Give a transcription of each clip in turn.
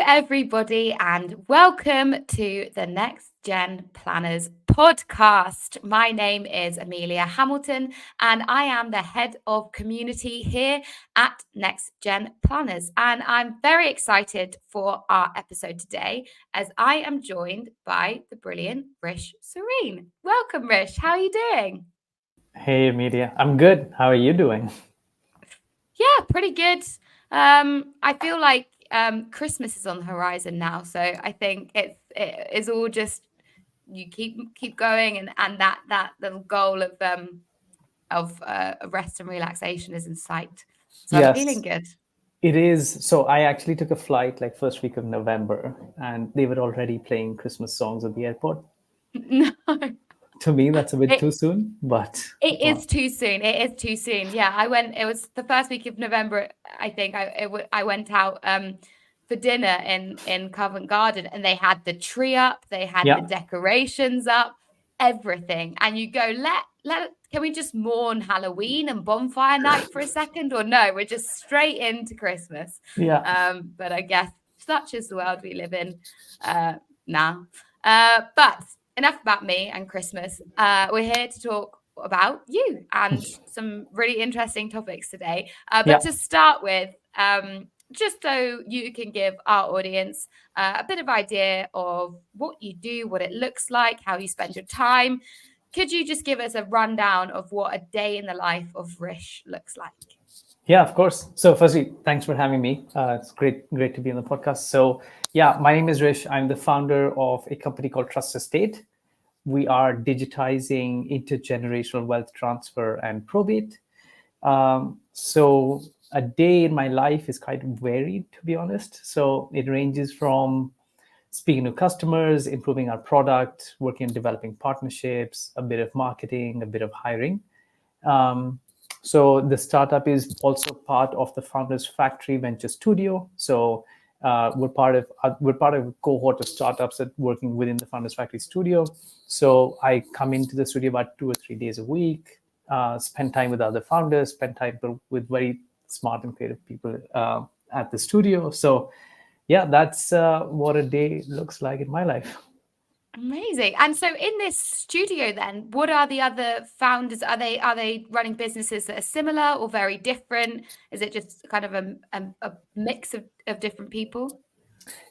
everybody, and welcome to the NextGen Planners podcast. My name is Amelia Hamilton, and I am the head of community here at NextGen Planners. And I'm very excited for our episode today, as I am joined by the brilliant Rish Sareen. Welcome, Rish. How are you doing? Hey, Amelia. I'm good. How are you doing? Yeah, pretty good. I feel like Christmas is on the horizon now, so I think it's all just you keep going, and that little goal of rest and relaxation is in sight. So I'm feeling Yes, good. it is. So I actually took a flight like first week of November, and they were already playing Christmas songs at the airport. No, To me, that's a bit it too soon, but it is well, too soon. It is too soon. Yeah, I went. It was the first week of November. I think I went out for dinner in Covent Garden, and they had the tree up, they had the yeah, decorations up, everything. And you go, let can we just mourn Halloween and bonfire night for a second, or no? We're just straight into Christmas. yeah. But I guess such is the world we live in now. But enough about me and Christmas. We're here to talk about you and some really interesting topics today. Yeah. But to start with, just so you can give our audience a bit of idea of what you do, what it looks like, how you spend your time, could you just give us a rundown of what a day in the life of Rish looks like? Yeah, of course. So, firstly, thanks for having me. It's great to be on the podcast. So, yeah, my name is Rish. I'm the founder of a company called Trustestate. We are digitizing intergenerational wealth transfer and probate. So, a day in my life is quite varied, to be honest. So, it ranges from speaking to customers, improving our product, working on developing partnerships, a bit of marketing, a bit of hiring. Um, so the startup is also part of the Founders Factory Venture Studio. So we're part of a cohort of startups that working within the Founders Factory Studio. So I come into the studio about 2 or 3 days a week, spend time with other founders, spend time with very smart and creative people at the studio. So yeah, that's what a day looks like in my life. Amazing. And so in this studio then, what are the other founders? Are they running businesses that are similar or very different? Is it just kind of a mix of different people?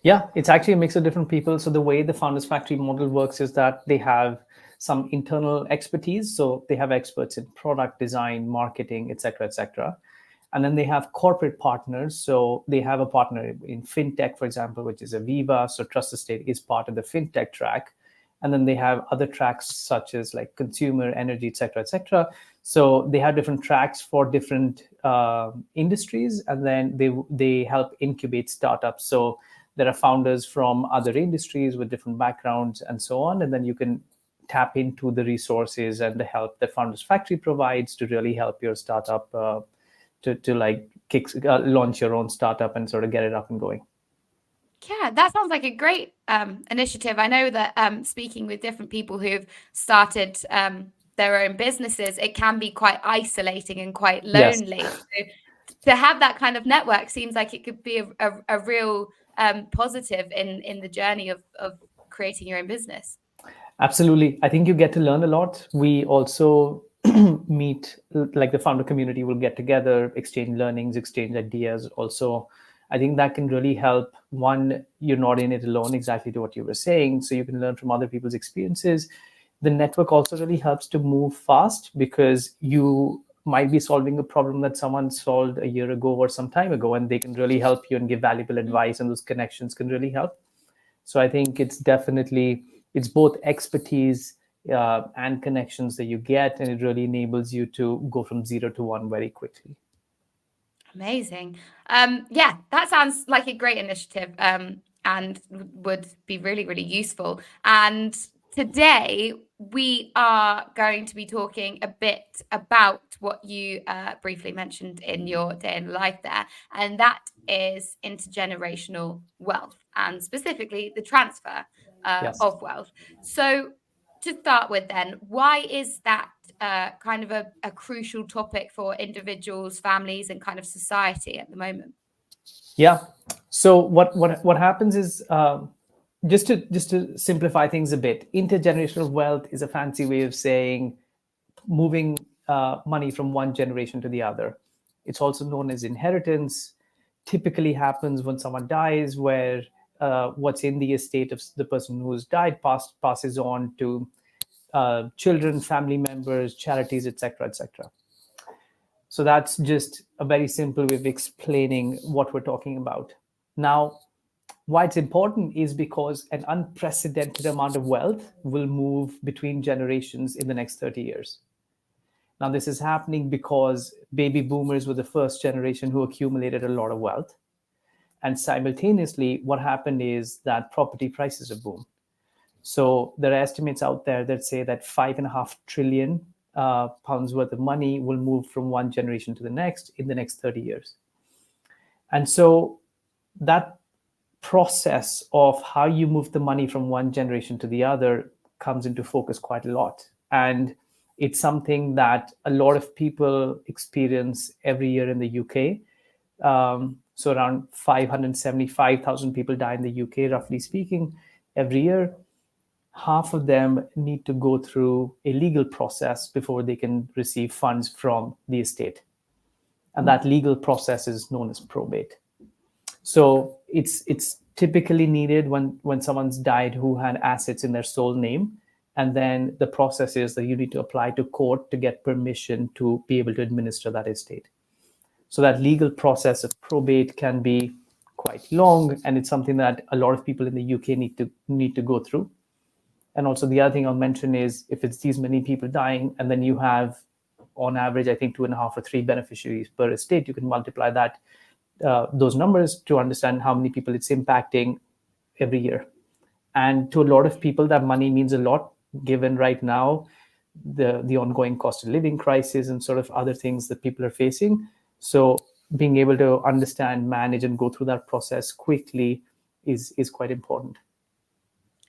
Yeah, it's actually a mix of different people. So the way the Founders Factory model works is that they have some internal expertise. So they have experts in product design, marketing, et cetera, et cetera. And then they have corporate partners. So they have a partner in fintech, for example, which is Aviva. So Trust Estate is part of the fintech track. And then they have other tracks such as like consumer, energy, et cetera, et cetera. So they have different tracks for different industries, and then they help incubate startups. So there are founders from other industries with different backgrounds and so on, and then you can tap into the resources and the help that Founders Factory provides to really help your startup to like launch your own startup and sort of get it up and going. Yeah, that sounds like a great initiative. I know that speaking with different people who've started their own businesses, it can be quite isolating and quite Yes. lonely. So to have that kind of network seems like it could be a real positive in the journey of creating your own business. Absolutely. I think you get to learn a lot. We also meet, like the founder community will get together, exchange learnings, exchange ideas. Also, I think that can really help. One, you're not in it alone, exactly to what you were saying. So you can learn from other people's experiences. The network also really helps to move fast because you might be solving a problem that someone solved a year ago or some time ago, and they can really help you and give valuable advice, and those connections can really help. So I think it's both expertise and connections that you get, and it really enables you to go from 0 to 1 very quickly. Amazing. Yeah, that sounds like a great initiative and would be really, really useful. And today we are going to be talking a bit about what you briefly mentioned in your day in life there, and that is intergenerational wealth and specifically the transfer Yes. of wealth. So to start with then, why is that kind of a crucial topic for individuals, families, and kind of society at the moment? Yeah. So what happens is, just to simplify things a bit, intergenerational wealth is a fancy way of saying moving money from one generation to the other. It's also known as inheritance. Typically happens when someone dies, where what's in the estate of the person who's died passes on to children, family members, charities, etc., etc. So that's just a very simple way of explaining what we're talking about. Now, why it's important is because an unprecedented amount of wealth will move between generations in the next 30 years. Now, this is happening because baby boomers were the first generation who accumulated a lot of wealth. And simultaneously, what happened is that property prices have boomed. So there are estimates out there that say that 5.5 trillion pounds worth of money will move from one generation to the next in the next 30 years. And so that process of how you move the money from one generation to the other comes into focus quite a lot. And it's something that a lot of people experience every year in the UK. So around 575,000 people die in the UK, roughly speaking, every year. Half of them need to go through a legal process before they can receive funds from the estate. And that legal process is known as probate. So it's typically needed when someone's died who had assets in their sole name. And then the process is that you need to apply to court to get permission to be able to administer that estate. So that legal process of probate can be quite long, and it's something that a lot of people in the UK need to go through. And also the other thing I'll mention is if it's these many people dying, and then you have on average, I think 2.5 or 3 beneficiaries per estate, you can multiply that those numbers to understand how many people it's impacting every year. And to a lot of people, that money means a lot, given right now the ongoing cost of living crisis and sort of other things that people are facing. So being able to understand, manage, and go through that process quickly is quite important.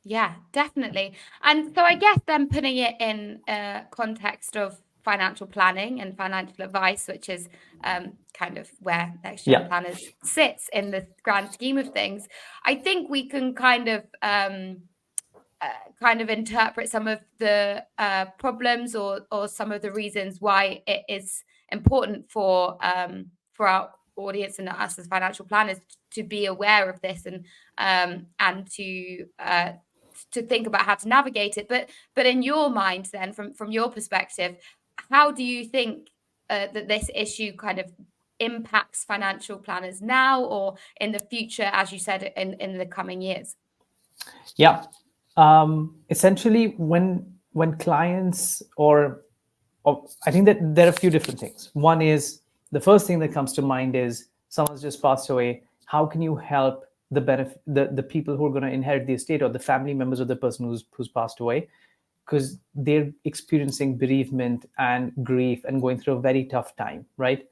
Yeah, definitely. And so I guess then putting it in a context of financial planning and financial advice, which is kind of where NextGen Yeah. Planners sits in the grand scheme of things, I think we can kind of interpret some of the problems or some of the reasons why it is important for our audience and us as financial planners to be aware of this and to think about how to navigate it. But in your mind, then, from your perspective, how do you think that this issue kind of impacts financial planners now or in the future, as you said, in the coming years? Yeah. Essentially, when clients or I think that there are a few different things. One is the first thing that comes to mind is someone's just passed away. How can you help the people who are going to inherit the estate or the family members of the person who's passed away? Because they're experiencing bereavement and grief and going through a very tough time, right?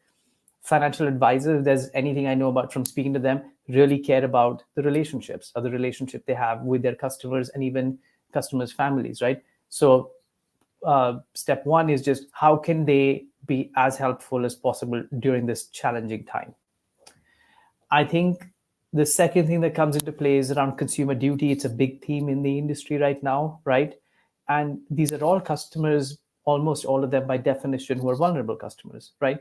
Financial advisors, if there's anything I know about from speaking to them, really care about the relationships or the relationship they have with their customers and even customers' families, right? So step one is just how can they be as helpful as possible during this challenging time. I think the second thing that comes into play is around consumer duty. It's a big theme in the industry right now, right? And these are all customers, almost all of them by definition, who are vulnerable customers, right?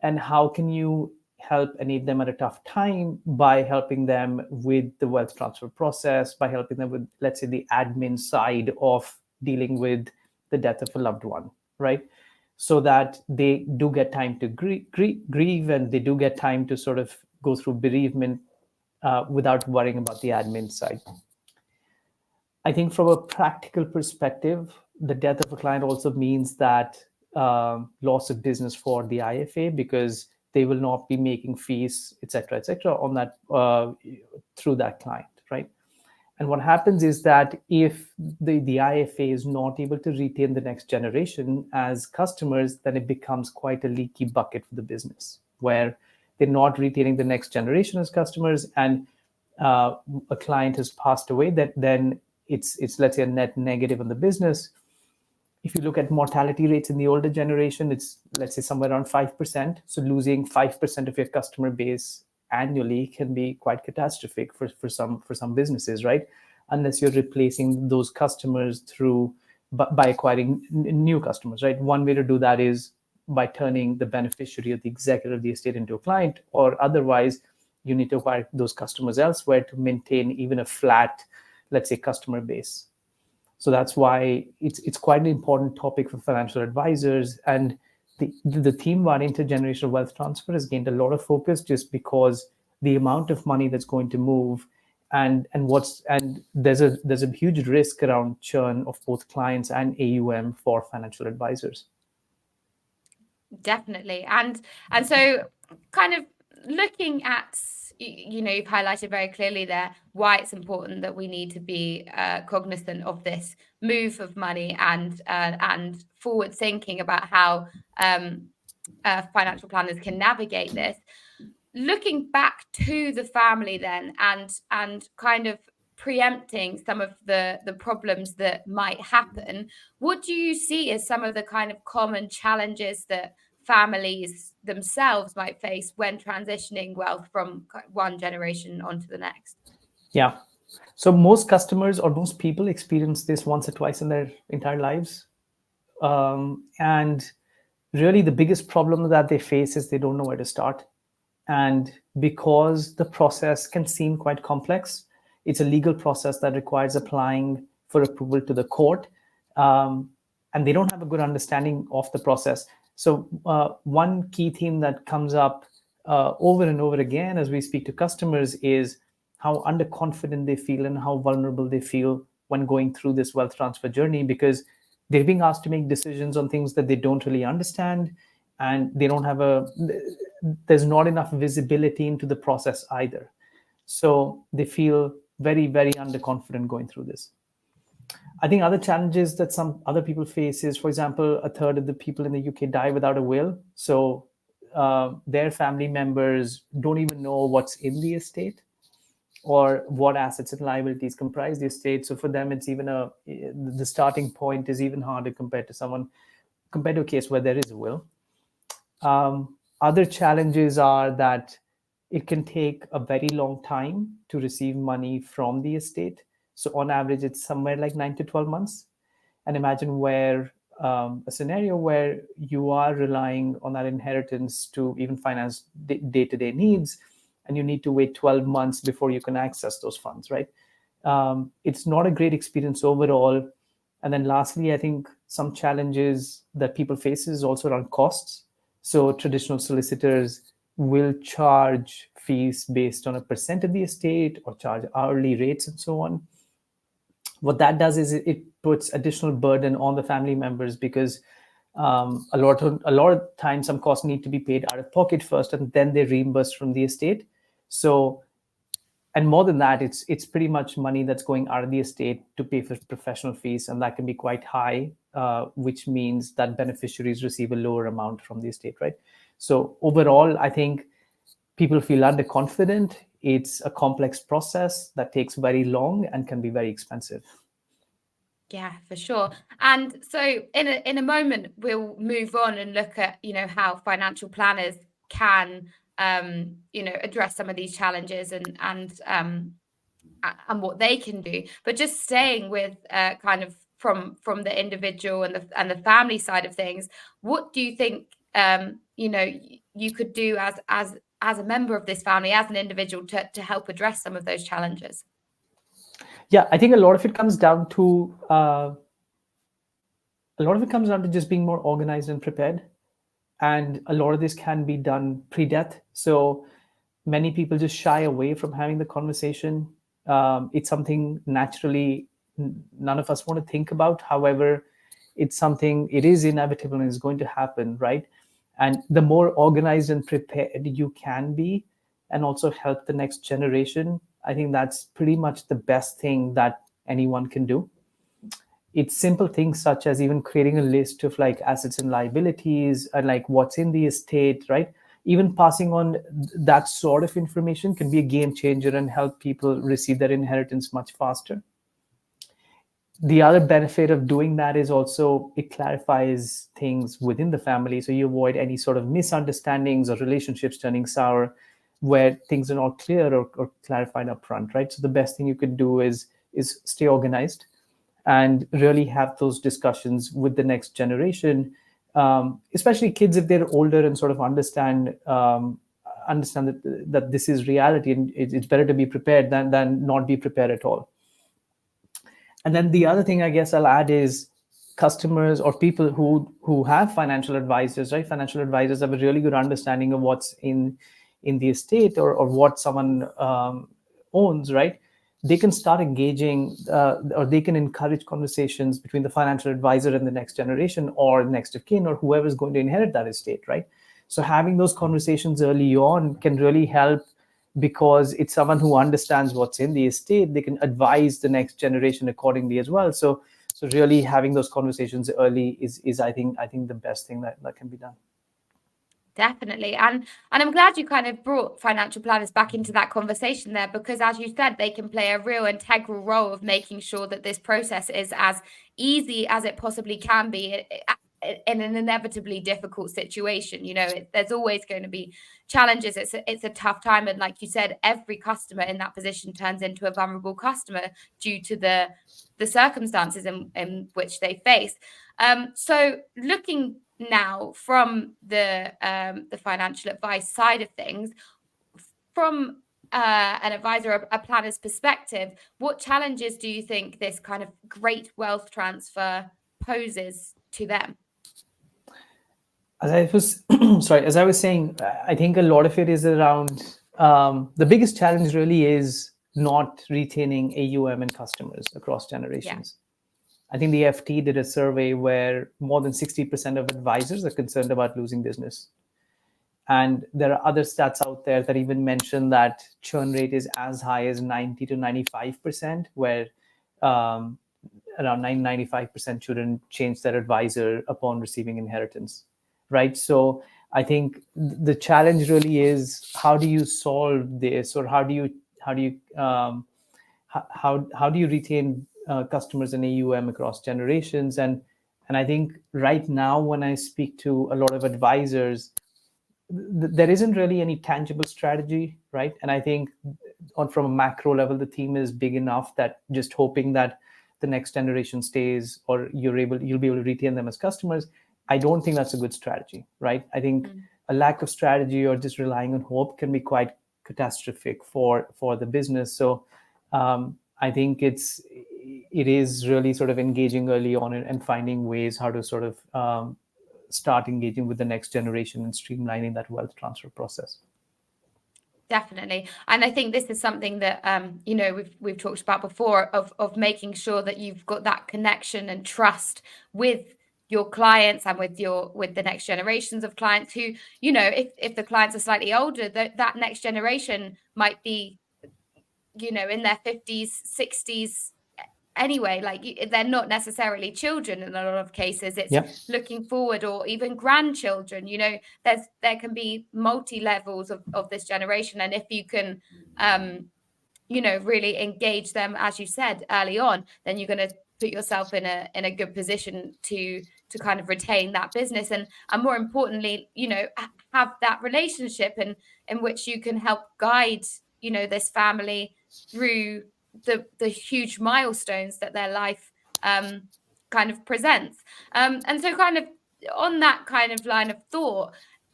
And how can you help enable them at a tough time by helping them with the wealth transfer process, by helping them with, let's say, the admin side of dealing with the death of a loved one, right? So that they do get time to grieve and they do get time to sort of go through bereavement without worrying about the admin side. I think from a practical perspective, the death of a client also means that loss of business for the IFA, because they will not be making fees, et cetera, on that through that client, right? And what happens is that if the IFA is not able to retain the next generation as customers, then it becomes quite a leaky bucket for the business, where they're not retaining the next generation as customers, and a client has passed away, that then it's let's say a net negative on the business. If you look at mortality rates in the older generation, it's let's say somewhere around 5%. So losing 5% of your customer base annually can be quite catastrophic for some businesses, right? Unless you're replacing those customers through by acquiring new customers, right? One way to do that is by turning the beneficiary or the executor of the estate into a client, or otherwise you need to acquire those customers elsewhere to maintain even a flat, let's say, customer base. So that's why it's quite an important topic for financial advisors. And the theme about intergenerational wealth transfer has gained a lot of focus just because the amount of money that's going to move, and there's a huge risk around churn of both clients and AUM for financial advisors. Definitely. And so kind of looking at, you've highlighted very clearly there why it's important that we need to be cognizant of this move of money and forward thinking about how financial planners can navigate this. Looking back to the family then, and kind of preempting some of the problems that might happen, what do you see as some of the kind of common challenges that families themselves might face when transitioning wealth from one generation onto the next? Yeah. So most customers or most people experience this once or twice in their entire lives. And really the biggest problem that they face is they don't know where to start. And because the process can seem quite complex, it's a legal process that requires applying for approval to the court. And they don't have a good understanding of the process. So one key theme that comes up over and over again as we speak to customers is how underconfident they feel and how vulnerable they feel when going through this wealth transfer journey, because they're being asked to make decisions on things that they don't really understand, and they don't have there's not enough visibility into the process either. So they feel very, very underconfident going through this. I think other challenges that some other people face is, for example, a third of the people in the UK die without a will. So their family members don't even know what's in the estate or what assets and liabilities comprise the estate. So for them, it's even the starting point is even harder compared to a case where there is a will. Other challenges are that it can take a very long time to receive money from the estate. So on average, it's somewhere like 9 to 12 months. And imagine where a scenario where you are relying on that inheritance to even finance day-to-day needs, and you need to wait 12 months before you can access those funds, right? It's not a great experience overall. And then lastly, I think some challenges that people face is also around costs. So traditional solicitors will charge fees based on a percent of the estate or charge hourly rates and so on. What that does is it puts additional burden on the family members, because a lot of times some costs need to be paid out of pocket first, and then they're reimbursed from the estate. So, and more than that, it's pretty much money that's going out of the estate to pay for professional fees, and that can be quite high, which means that beneficiaries receive a lower amount from the estate, right? So overall, I think people feel underconfident. It's a complex process that takes very long and can be very expensive. Yeah, for sure. And so in a moment, we'll move on and look at, how financial planners can, address some of these challenges and what they can do. But just staying with kind of from the individual and the family side of things, what do you think, you could do as a member of this family, as an individual, to help address some of those challenges? Yeah, I think a lot of it comes down to just being more organized and prepared. And a lot of this can be done pre-death. So many people just shy away from having the conversation. It's something naturally none of us want to think about. However, it is inevitable and is going to happen, right? And the more organized and prepared you can be, and also help the next generation, I think that's pretty much the best thing that anyone can do. It's simple things such as even creating a list of like assets and liabilities and like what's in the estate, right? Even passing on that sort of information can be a game changer and help people receive their inheritance much faster. The other benefit of doing that is also it clarifies things within the family, so you avoid any sort of misunderstandings or relationships turning sour. where things are not clear or clarified upfront, right? So the best thing you could do is stay organized and really have those discussions with the next generation, especially kids if they're older and sort of understand that this is reality, and it's better to be prepared than not be prepared at all. And then the other thing I guess I'll add is customers or people who have financial advisors, right? Financial advisors have a really good understanding of what's in the estate or what someone owns, right? They can start engaging or they can encourage conversations between the financial advisor and the next generation or next of kin or whoever is going to inherit that estate, right? So having those conversations early on can really help, because it's someone who understands what's in the estate. They can advise the next generation accordingly as well. So really having those conversations early is I think the best thing that can be done. Definitely. And I'm glad you kind of brought financial planners back into that conversation there, because as you said, they can play a real integral role of making sure that this process is as easy as it possibly can be in an inevitably difficult situation. There's always going to be challenges. It's a tough time, and like you said, every customer in that position turns into a vulnerable customer due to the circumstances in which they face. So looking now from the financial advice side of things, from an advisor or a planner's perspective, what challenges do you think this kind of great wealth transfer poses to them? As I was as I was saying, I think a lot of it is around the biggest challenge really is not retaining AUM and customers across generations. I think the FT did a survey where more than 60% of advisors are concerned about losing business. And there are other stats out there that even mention that churn rate is as high as 90 to 95%, where around 95% shouldn't change their advisor upon receiving inheritance, right? So I think the challenge really is, how do you solve this, or how do you retain customers and AUM across generations? And I think right now, when I speak to a lot of advisors, there isn't really any tangible strategy, right? And I think from a macro level, the team is big enough that just hoping that the next generation stays, or you'll be able to retain them as customers. I don't think that's a good strategy, right? I think a lack of strategy or just relying on hope can be quite catastrophic for the business. So I think it is really sort of engaging early on and finding ways how to sort of start engaging with the next generation and streamlining that wealth transfer process. Definitely. And I think this is something that we've talked about before, of making sure that you've got that connection and trust with your clients and with the next generations of clients who, if the clients are slightly older, that next generation might be in their 50s, 60s anyway. Like, they're not necessarily children in a lot of cases. It's looking forward, or even grandchildren. There can be multi levels of this generation, and if you can really engage them, as you said early on, then you're going to put yourself in a good position to kind of retain that business, and more importantly, have that relationship in which you can help guide this family through the huge milestones that their life kind of presents. And so, kind of on that kind of line of thought,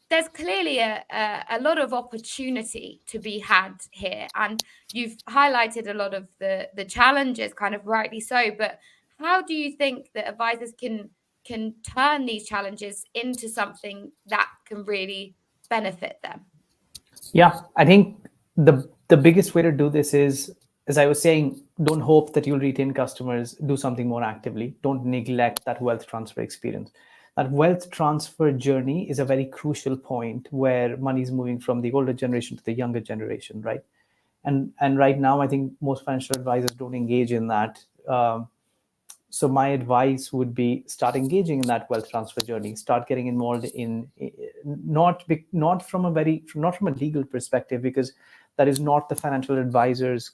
there's clearly a lot of opportunity to be had here, and you've highlighted a lot of the challenges, kind of rightly so. But how do you think that advisors can turn these challenges into something that can really benefit them? Yeah, I think the biggest way to do this is, as I was saying, don't hope that you'll retain customers. Do something more actively. Don't neglect that wealth transfer experience. That wealth transfer journey is a very crucial point where money is moving from the older generation to the younger generation, right? And right now, I think most financial advisors don't engage in that. So my advice would be, start engaging in that wealth transfer journey. Start getting involved in not from a legal perspective, because that is not the financial advisor's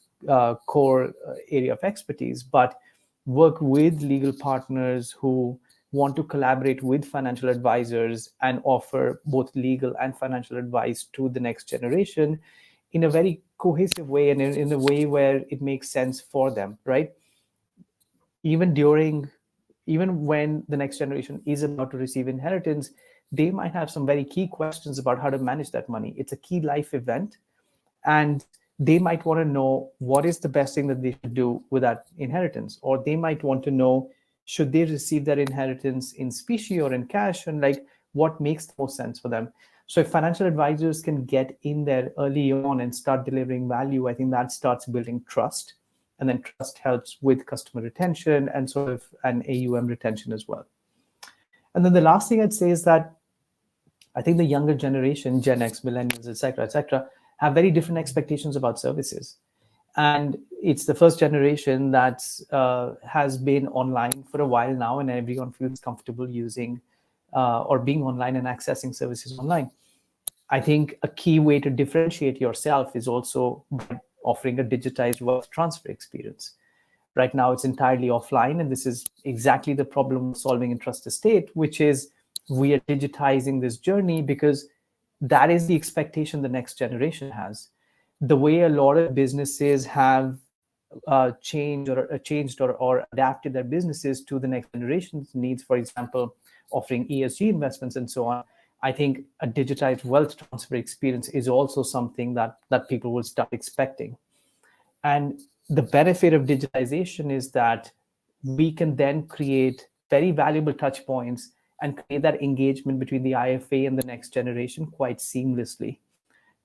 core area of expertise, but work with legal partners who want to collaborate with financial advisors and offer both legal and financial advice to the next generation in a very cohesive way and in a way where it makes sense for them, right? Even during, even when the next generation is about to receive inheritance, they might have some very key questions about how to manage that money. It's a key life event, and they might want to know what is the best thing that they should do with that inheritance, or they might want to know, should they receive that inheritance in specie or in cash, and like what makes the most sense for them. So if financial advisors can get in there early on and start delivering value, I think that starts building trust, and then trust helps with customer retention and sort of an AUM retention as well. And then the last thing I'd say is that I think the younger generation, Gen X, millennials, et cetera, have very different expectations about services. And it's the first generation that has been online for a while now, and everyone feels comfortable using or being online and accessing services online. I think a key way to differentiate yourself is also by offering a digitized wealth transfer experience. Right now, it's entirely offline, and this is exactly the problem we're solving in Trustestate, which is we are digitizing this journey because that is the expectation the next generation has. The way a lot of businesses have changed or adapted their businesses to the next generation's needs, for example, offering ESG investments and so on, I think a digitized wealth transfer experience is also something that people will start expecting. And the benefit of digitization is that we can then create very valuable touch points and create that engagement between the IFA and the next generation quite seamlessly.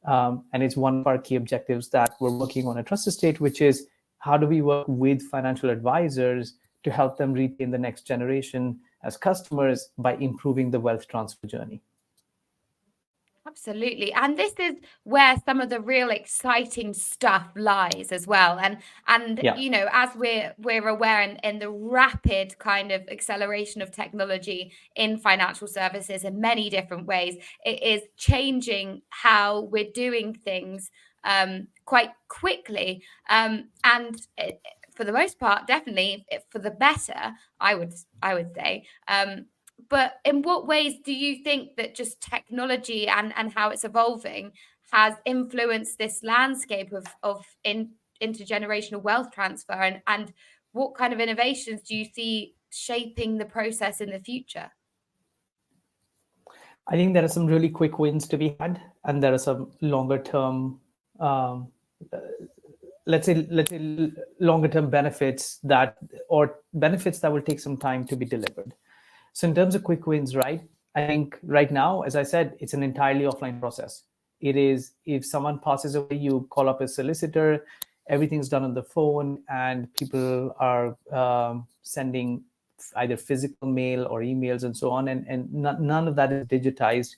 And it's one of our key objectives that we're working on at Trustestate, which is how do we work with financial advisors to help them retain the next generation as customers by improving the wealth transfer journey. Absolutely. And this is where some of the real exciting stuff lies as well. And Yeah. you know, as we're aware in the rapid kind of acceleration of technology in financial services in many different ways, it is changing how we're doing things quite quickly. And for the most part, definitely for the better, I would say. But in what ways do you think that just technology and how it's evolving has influenced this landscape of intergenerational wealth transfer, and what kind of innovations do you see shaping the process in the future? I think there are some really quick wins to be had, and there are some longer term, let's say longer term benefits that will take some time to be delivered. So in terms of quick wins, right? I think right now, as I said, it's an entirely offline process. It is, if someone passes away, you call up a solicitor, everything's done on the phone, and people are sending either physical mail or emails and so on, and none of that is digitized,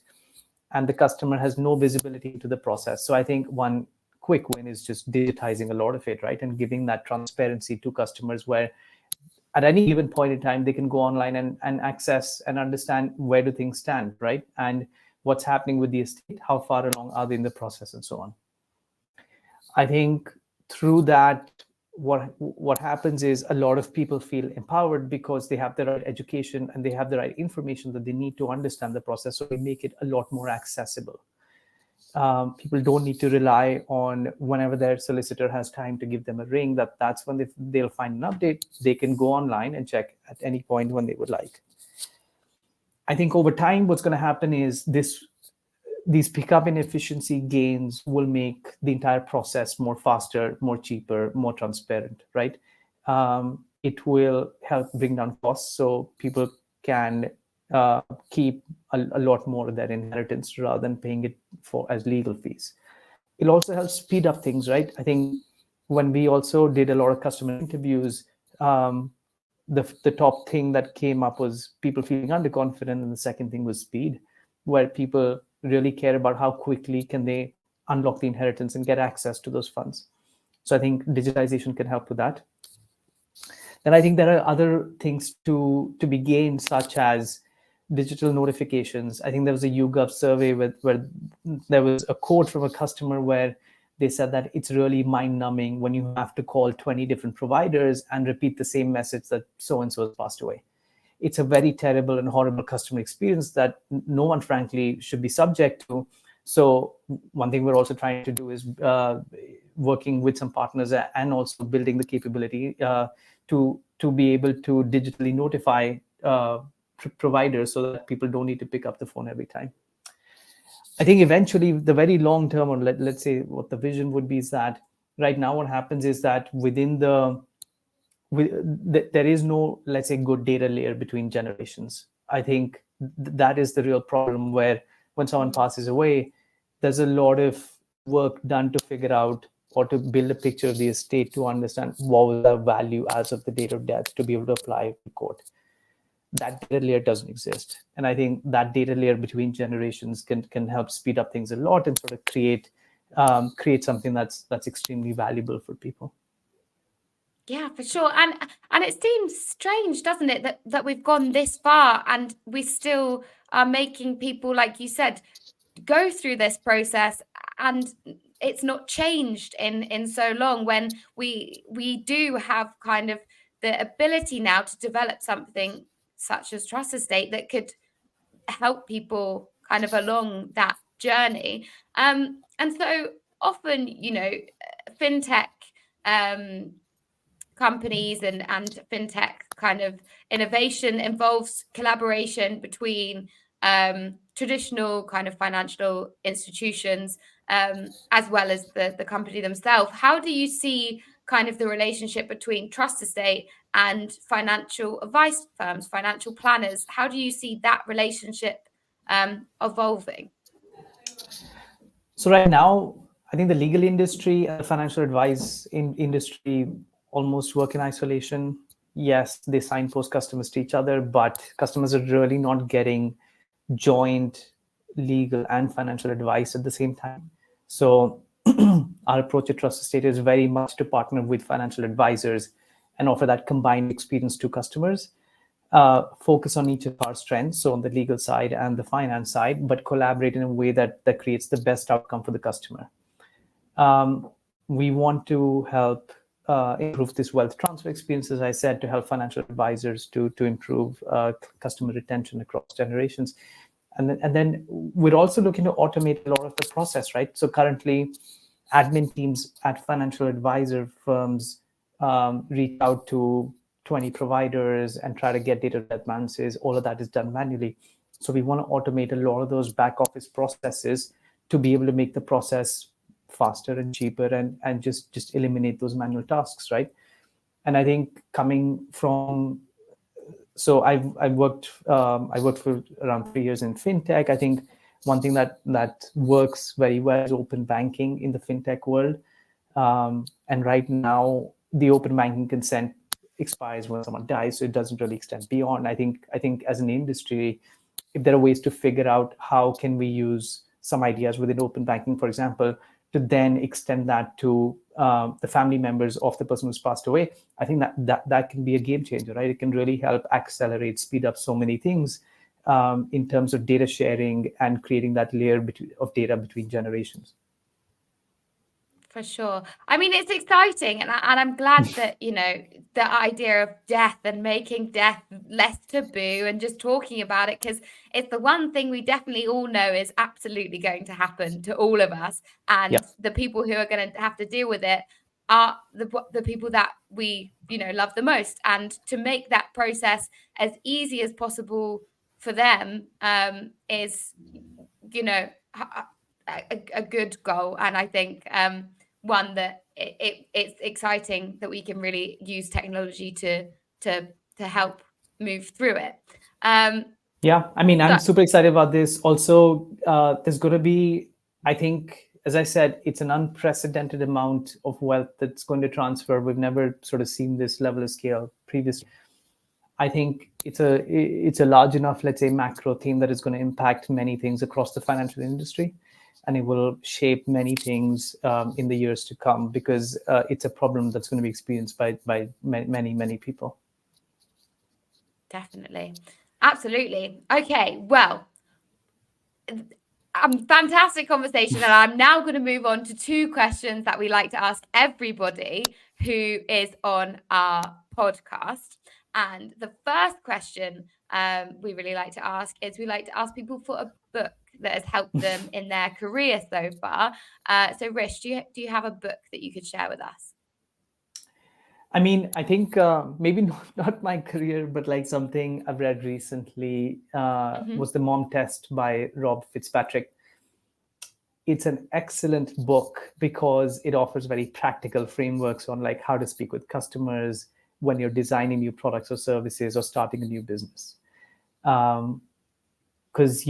and the customer has no visibility into the process. So I think one quick win is just digitizing a lot of it, right? And giving that transparency to customers where at any given point in time, they can go online and access and understand where do things stand, right? And what's happening with the estate, how far along are they in the process, and so on. I think through that, what happens is a lot of people feel empowered because they have the right education and they have the right information that they need to understand the process. So we make it a lot more accessible. People don't need to rely on whenever their solicitor has time to give them a ring, that's when they'll find an update. They can go online and check at any point when they would like. I think over time, what's going to happen is these pickup in efficiency gains will make the entire process more faster, more cheaper, more transparent, right? It will help bring down costs so people can keep a lot more of their inheritance rather than paying it for as legal fees. It also helps speed up things, right? I think when we also did a lot of customer interviews, the top thing that came up was people feeling underconfident, and the second thing was speed, where people really care about how quickly can they unlock the inheritance and get access to those funds. So I think digitization can help with that. Then I think there are other things to be gained, such as digital notifications. I think there was a YouGov survey where there was a quote from a customer where they said that it's really mind-numbing when you have to call 20 different providers and repeat the same message that so-and-so has passed away. it's a very terrible and horrible customer experience that no one, frankly, should be subject to. So one thing we're also trying to do is working with some partners and also building the capability to be able to digitally notify providers so that people don't need to pick up the phone every time. I think eventually the very long term, or let's say what the vision would be, is that right now what happens is that there is no, let's say, good data layer between generations. I think that is the real problem, where when someone passes away, there's a lot of work done to figure out or to build a picture of the estate to understand what was the value as of the date of death to be able to apply to court. That data layer doesn't exist, and I think that data layer between generations can help speed up things a lot and sort of create something that's extremely valuable for people. Yeah, for sure. And it seems strange, doesn't it, that we've gone this far and we still are making people, like you said, go through this process, and it's not changed in so long, when we do have kind of the ability now to develop something such as Trustestate that could help people kind of along that journey. And so often, fintech companies and fintech kind of innovation involves collaboration between traditional kind of financial institutions, as well as the company themselves. How do you see kind of the relationship between Trustestate and financial advice firms, financial planners? How do you see that relationship evolving? So right now, I think the legal industry and the financial advice industry almost work in isolation. Yes, they signpost customers to each other, but customers are really not getting joint legal and financial advice at the same time. So our approach at Trustestate is very much to partner with financial advisors and offer that combined experience to customers. Focus on each of our strengths, so on the legal side and the finance side, but collaborate in a way that creates the best outcome for the customer. We want to help improve this wealth transfer experience, as I said, to help financial advisors to improve customer retention across generations. And then we're also looking to automate a lot of the process, right? So currently, admin teams at financial advisor firms reach out to 20 providers and try to get data advances. All of that is done manually. So we want to automate a lot of those back office processes to be able to make the process faster and cheaper and just eliminate those manual tasks, right? And I think coming from, so I worked for around 3 years in fintech. I think one thing that works very well is open banking in the fintech world. And right now, the open banking consent expires when someone dies, so it doesn't really extend beyond. I think as an industry, if there are ways to figure out how can we use some ideas within open banking, for example, to then extend that to the family members of the person who's passed away, I think that can be a game changer, right? It can really help accelerate, speed up so many things in terms of data sharing and creating that layer of data between generations. For sure. I mean, it's exciting, and I'm glad that, the idea of death and making death less taboo and just talking about it, because it's the one thing we definitely all know is absolutely going to happen to all of us. And the people who are going to have to deal with it are the people that we, love the most. And to make that process as easy as possible for them is, a good goal. And I think one that it's exciting that we can really use technology to help move through it. Yeah, I mean, I'm super excited about this. Also, there's going to be, I think, as I said, it's an unprecedented amount of wealth that's going to transfer. We've never sort of seen this level of scale previously. I think it's a large enough, let's say, macro theme that is going to impact many things across the financial industry. And it will shape many things in the years to come, because it's a problem that's going to be experienced by many, many people. Definitely. Absolutely. Okay, well, fantastic conversation. And I'm now going to move on to 2 questions that we like to ask everybody who is on our podcast. And the first question we really like to ask is, we like to ask people for a book that has helped them in their career so far. So Rish, do you have a book that you could share with us? I mean, I think maybe not my career, but like something I've read recently was The Mom Test by Rob Fitzpatrick. It's an excellent book because it offers very practical frameworks on like how to speak with customers when you're designing new products or services or starting a new business. Because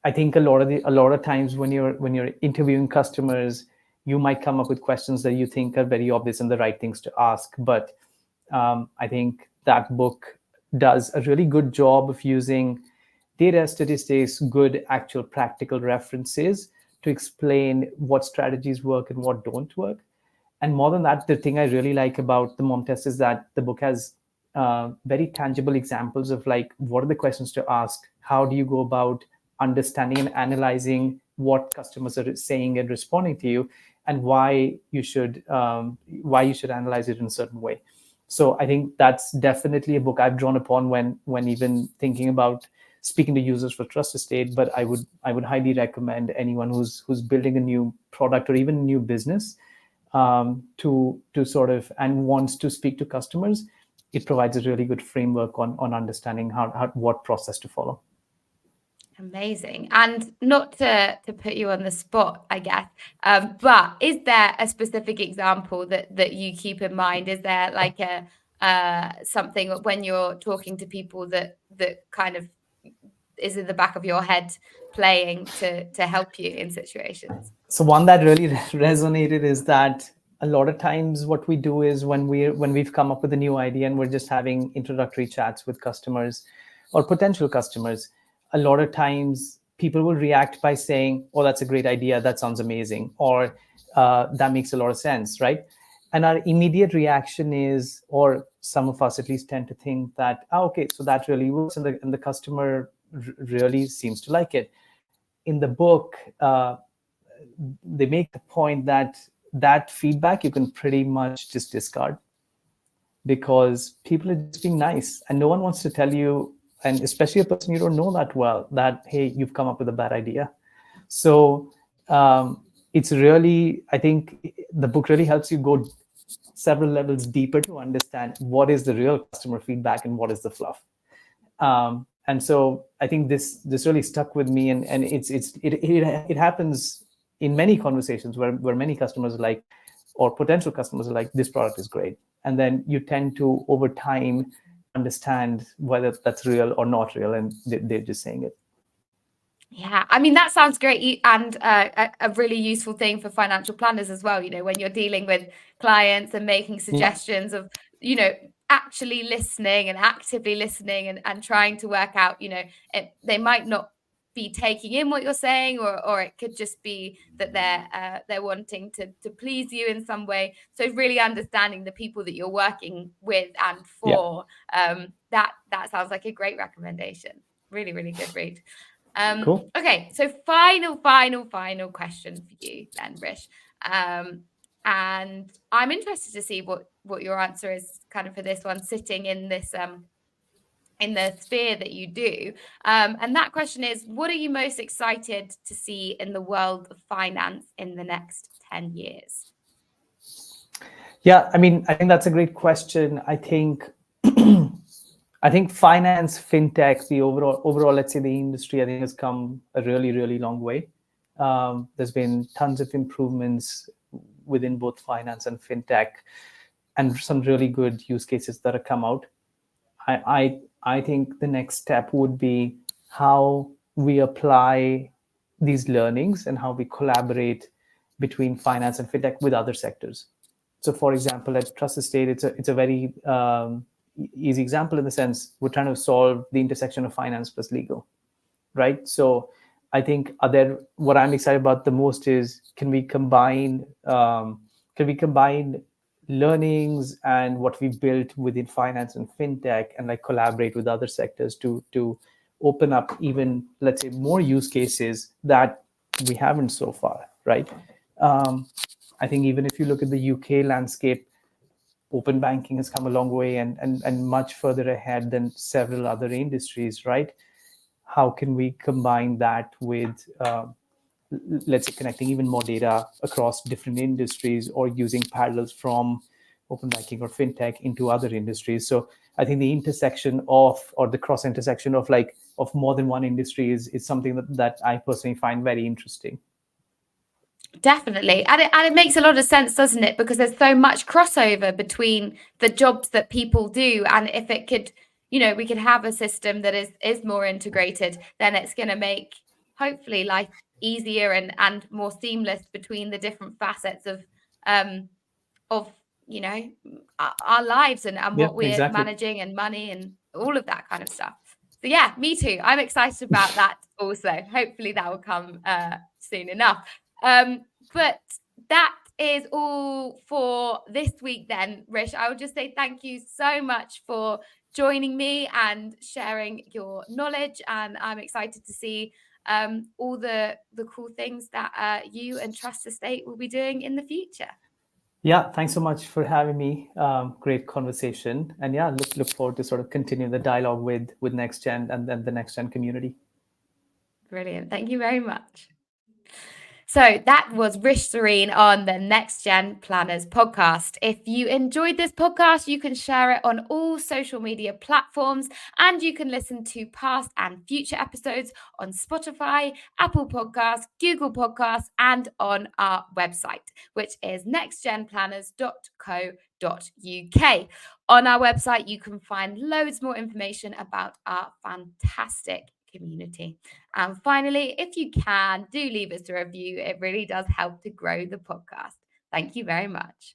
I think a lot of times when you're interviewing customers, you might come up with questions that you think are very obvious and the right things to ask. But I think that book does a really good job of using data, statistics, good actual practical references to explain what strategies work and what don't work. And more than that, the thing I really like about the Mom Test is that the book has very tangible examples of like, what are the questions to ask? How do you go about understanding and analyzing what customers are saying and responding to you, and why you should analyze it in a certain way. So I think that's definitely a book I've drawn upon when even thinking about speaking to users for Trustestate. But I would highly recommend anyone who's building a new product or even a new business to sort of and wants to speak to customers. It provides a really good framework on understanding how what process to follow. Amazing. And not to put you on the spot, I guess, but is there a specific example that you keep in mind? Is there like a something when you're talking to people that kind of is in the back of your head playing to help you in situations? So one that really resonated is that a lot of times what we do is when we've come up with a new idea and we're just having introductory chats with customers or potential customers, a lot of times people will react by saying, oh, that's a great idea, that sounds amazing, or that makes a lot of sense, right? And our immediate reaction is, or some of us at least tend to think that, okay, so that really works, and the customer really seems to like it. In the book, they make the point that feedback you can pretty much just discard, because people are just being nice and no one wants to tell you, and especially a person you don't know that well, that, hey, you've come up with a bad idea. So it's really, I think the book really helps you go several levels deeper to understand what is the real customer feedback and what is the fluff. And so I think this really stuck with me, and it happens in many conversations where many customers are like, or potential customers are like, this product is great, and then you tend to over time understand whether that's real or not real, and they're just saying it. Yeah, I mean, that sounds great, and a really useful thing for financial planners as well. You know, when you're dealing with clients and making suggestions of, you know, actually listening and actively listening and trying to work out, you know, they might not be taking in what you're saying, or it could just be that they're wanting to please you in some way. So really understanding the people that you're working with and for, that sounds like a great recommendation. Really, really good read. Cool. Okay, so final question for you then, Rish. And I'm interested to see what your answer is kind of for this one, sitting in this in the sphere that you do. And that question is, what are you most excited to see in the world of finance in the next 10 years? Yeah, I mean, I think that's a great question. I think finance, fintech, the overall, let's say the industry, I think has come a really, really long way. There's been tons of improvements within both finance and fintech, and some really good use cases that have come out. I think the next step would be how we apply these learnings and how we collaborate between finance and fintech with other sectors. So, for example, at Trustestate, it's a very easy example in the sense we're trying to solve the intersection of finance plus legal, right? So I think what I'm excited about the most is can we combine learnings and what we built within finance and fintech and like collaborate with other sectors to open up even, let's say, more use cases that we haven't so far, right? I think even if you look at the UK landscape, open banking has come a long way and much further ahead than several other industries, right? How can we combine that with, let's say, connecting even more data across different industries or using parallels from open banking or fintech into other industries? So I think the intersection of, or the cross intersection of of more than one industry is something that I personally find very interesting. Definitely. And it makes a lot of sense, doesn't it? Because there's so much crossover between the jobs that people do. And if it could, we could have a system that is more integrated, then it's going to make hopefully life easier and more seamless between the different facets of our lives and Yeah, what we're exactly. managing and money and all of that kind of stuff. So yeah, me too. I'm excited about that also. Hopefully that will come soon enough. But that is all for this week then, Rish. I would just say thank you so much for joining me and sharing your knowledge. And I'm excited to see all the cool things that you and Trustestate will be doing in the future. Yeah, thanks so much for having me. Great conversation, and yeah, look forward to sort of continue the dialogue with NextGen and then the NextGen community. Brilliant. Thank you very much. So that was Rish Sareen on the Next Gen Planners podcast. If you enjoyed this podcast, you can share it on all social media platforms and you can listen to past and future episodes on Spotify, Apple Podcasts, Google Podcasts, and on our website, which is nextgenplanners.co.uk. On our website, you can find loads more information about our fantastic community. And finally, if you can, do leave us a review. It really does help to grow the podcast. Thank you very much.